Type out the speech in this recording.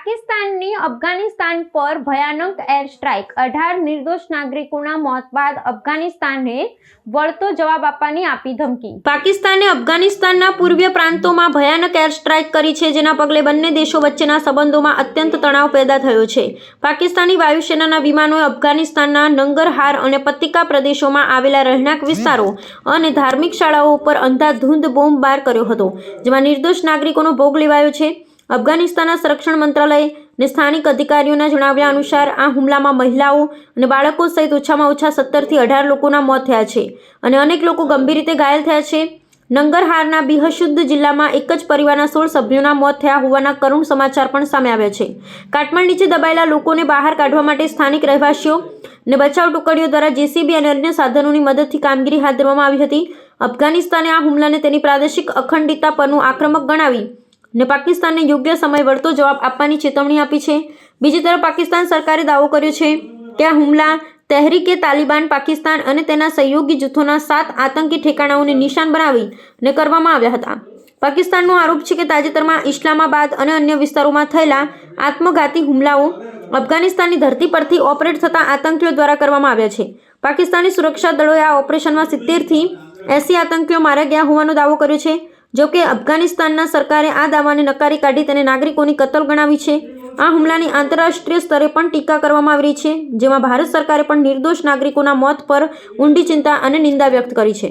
પાકિસ્તાનની અફઘાનિસ્તાન પર ભયાનક એર સ્ટ્રાઇક 18 નિર્દોષ નાગરિકોના મોત બાદ અફઘાનિસ્તાને વળતો જવાબ આપવાની આપી ધમકી। પાકિસ્તાને અફઘાનિસ્તાનના પૂર્વીય પ્રાંતોમાં ભયાનક એર સ્ટ્રાઇક કરી છે, જેના પગલે બંને દેશો વચ્ચેના સંબંધોમાં અત્યંત તણાવ પેદા થયો છે। પાકિસ્તાની વાયુસેનાના વિમાનોએ અફઘાનિસ્તાનના નંગરહાર અને પતિકા પ્રદેશોમાં આવેલા રહેણાંક વિસ્તારો અને ધાર્મિક શાળાઓ પર અંધાધૂંધ બોમ્બબાર કર્યો હતો, જેમાં નિર્દોષ નાગરિકોનો ભોગ લેવાયો છે। અફઘાનિસ્તાનના સંરક્ષણ મંત્રાલય અને સ્થાનિક અધિકારીઓના જણાવ્યા અનુસાર આ હુમલામાં મહિલાઓ અને બાળકો સહિત ઓછામાં ઓછા 17 થી 18 લોકોના મોત થયા છે અને અનેક લોકો ગંભીર રીતે ઘાયલ થયા છે। નંગરહારના બિહશુદ્ધ જિલ્લામાં એક જ પરિવારના 16 સભ્યોના મોત થયા હોવાના કરુણ સમાચાર પણ સામે આવ્યા છે। કાટમાળ નીચે દબાયેલા લોકોને બહાર કાઢવા માટે સ્થાનિક રહેવાસીઓ અને બચાવ ટુકડીઓ દ્વારા જેસીબી અને અન્ય સાધનોની મદદથી કામગીરી હાથ ધરવામાં આવી હતી। અફઘાનિસ્તાને આ હુમલાને તેની પ્રાદેશિક અખંડિતતા પરનું આક્રમક ગણાવી ને પાકિસ્તાનને યોગ્ય સમય વળતો જવાબ આપવાની ચેતવણી આપી છે। બીજી તરફ પાકિસ્તાન સરકારે દાવો કર્યો છે કે આ હુમલા તહેરીકે તાલિબાન પાકિસ્તાન અને તેના સહયોગી જૂથોના 7 આતંકી ઠેકાણાઓને નિશાન બનાવીને કરવામાં આવ્યા હતા। પાકિસ્તાનનો આરોપ છે કે તાજેતરમાં ઇસ્લામાબાદ અને અન્ય વિસ્તારોમાં થયેલા આત્મઘાતી હુમલાઓ અફઘાનિસ્તાનની ધરતી પરથી ઓપરેટ થતા આતંકીઓ દ્વારા કરવામાં આવ્યા છે। પાકિસ્તાની સુરક્ષા દળોએ આ ઓપરેશનમાં 70 થી 80 આતંકીઓ માર્યા ગયા હોવાનો દાવો કર્યો છે। જો કે અફઘાનિસ્તાનના સરકારે આ દાવાને નકારી કાઢી તેને નાગરિકોની કતલ ગણાવી છે। આ હુમલાની આંતરરાષ્ટ્રીય સ્તરે પણ ટીકા કરવામાં આવી રહી છે, જેમાં ભારત સરકારે પણ નિર્દોષ નાગરિકોના મોત પર ઊંડી ચિંતા અને નિંદા વ્યક્ત કરી છે।